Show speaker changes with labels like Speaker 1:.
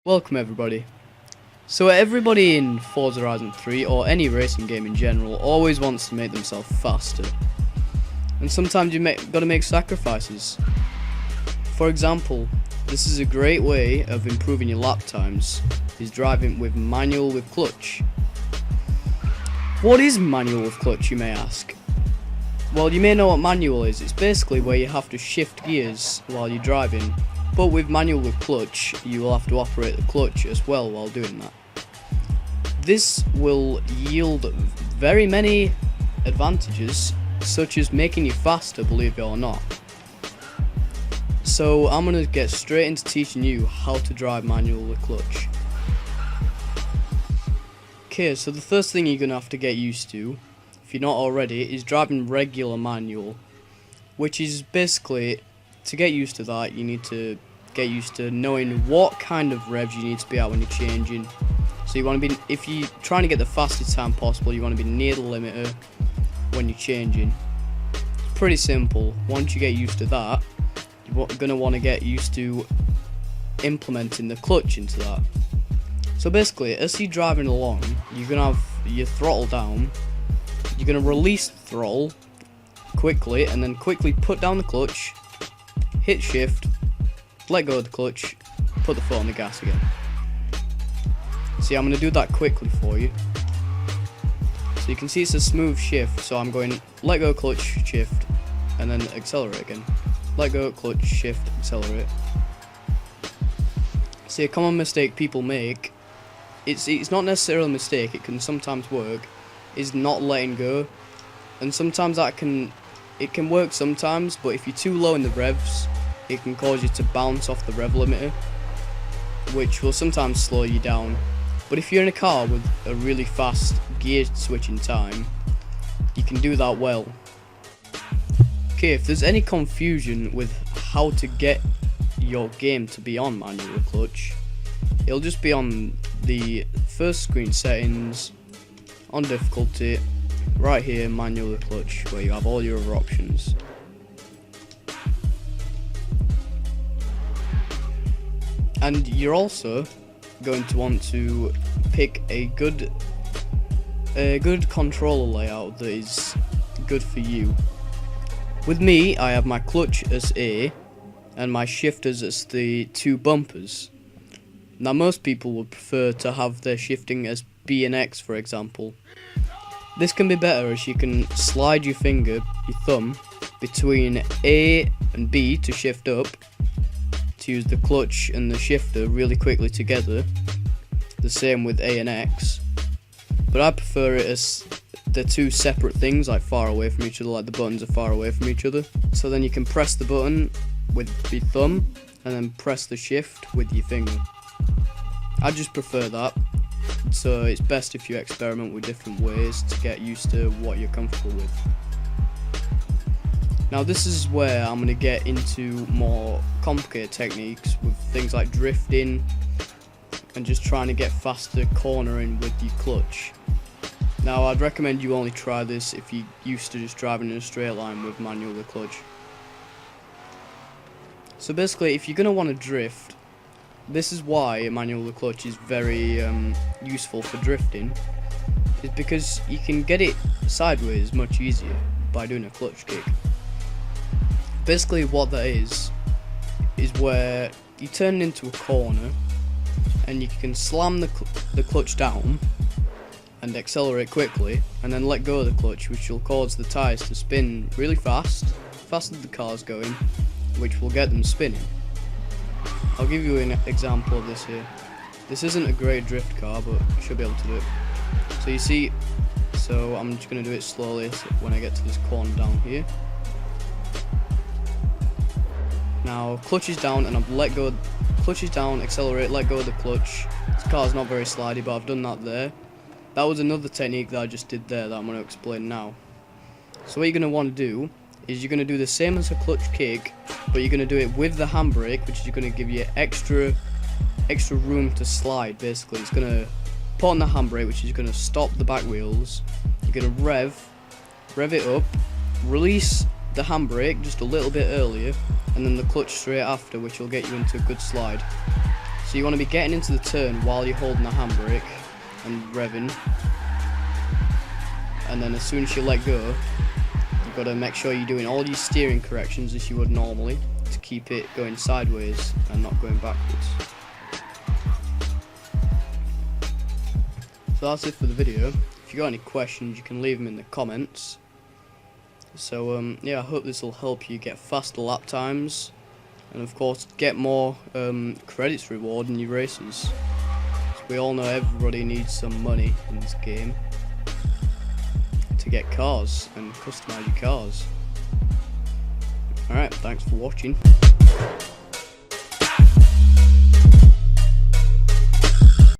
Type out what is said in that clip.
Speaker 1: Welcome everybody. So everybody in Forza Horizon 3 or any racing game in general always wants to make themselves faster. And sometimes you gotta make sacrifices. For example, this is a great way of improving your lap times, is driving with manual with clutch. What is manual with clutch, you may ask? Well, you may know what manual is. It's basically where you have to shift gears while you're driving. But with manual with clutch, you will have to operate the clutch as well while doing that. This will yield very many advantages, such as making you faster, believe it or not. So I'm going to get straight into teaching you how to drive manual with clutch. Okay, so the first thing you're going to have to get used to, if you're not already, is driving regular manual. Which is basically, to get used to that, you need to get used to knowing what kind of revs you need to be at when you're changing. So you want to be, if you're trying to get the fastest time possible, you want to be near the limiter when you're changing. It's pretty simple. Once you get used to that, you're going to want to get used to implementing the clutch into that. So basically, as you're driving along, you're going to have your throttle down, you're going to release the throttle quickly, and then quickly put down the clutch, hit shift, let go of the clutch, put the foot on the gas again. See, I'm going to do that quickly for you. So you can see it's a smooth shift, so I'm going let go, clutch, shift, and then accelerate again. Let go, clutch, shift, accelerate. See, a common mistake people make, it's not necessarily a mistake, it can sometimes work, is not letting go. And sometimes it can work sometimes, but if you're too low in the revs, it can cause you to bounce off the rev limiter, which will sometimes slow you down. But if you're in a car with a really fast gear switching time, you can do that well. Okay, if there's any confusion with how to get your game to be on manual clutch, it'll just be on the first screen settings, on difficulty, right here, manual clutch, where you have all your other options. And you're also going to want to pick a good controller layout that is good for you. With me, I have my clutch as A and my shifters as the two bumpers. Now most people would prefer to have their shifting as B and X, for example. This can be better as you can slide your thumb, between A and B to shift up, to use the clutch and the shifter really quickly together. The same with A and X. But I prefer it as the two separate things, like far away from each other, like the buttons are far away from each other. So then you can press the button with your thumb and then press the shift with your finger. I just prefer that. So it's best if you experiment with different ways to get used to what you're comfortable with. Now this is where I'm going to get into more complicated techniques with things like drifting and just trying to get faster cornering with your clutch. Now I'd recommend you only try this if you're used to just driving in a straight line with manual with clutch. So basically, if you're going to want to drift, this is why a manual with clutch is very useful for drifting, is because you can get it sideways much easier by doing a clutch kick. Basically what that is where you turn into a corner and you can slam the clutch down and accelerate quickly and then let go of the clutch, which will cause the tyres to spin really fast, faster than the car's going, which will get them spinning. I'll give you an example of this here. This isn't a great drift car, but I should be able to do it. So you see, so I'm just going to do it slowly when I get to this corner down here. Now clutch is down and I've let go, clutch is down, accelerate, let go of the clutch. This car's not very slidey, but I've done that there. That was another technique that I just did there that I'm going to explain now. So what you're going to want to do is you're going to do the same as a clutch kick, but you're going to do it with the handbrake, which is going to give you extra room to slide. Basically, it's going to put on the handbrake, which is going to stop the back wheels. You're going to rev it up, release the handbrake just a little bit earlier, and then the clutch straight after, which will get you into a good slide. So you want to be getting into the turn while you're holding the handbrake and revving, and then as soon as you let go, you've got to make sure you're doing all your steering corrections as you would normally to keep it going sideways and not going backwards. So that's it for the video. If you got any questions, you can leave them in the comments. So yeah, I hope this will help you get faster lap times, and of course get more credits reward in your races. So we all know everybody needs some money in this game to get cars and customize your cars. Alright, thanks for watching.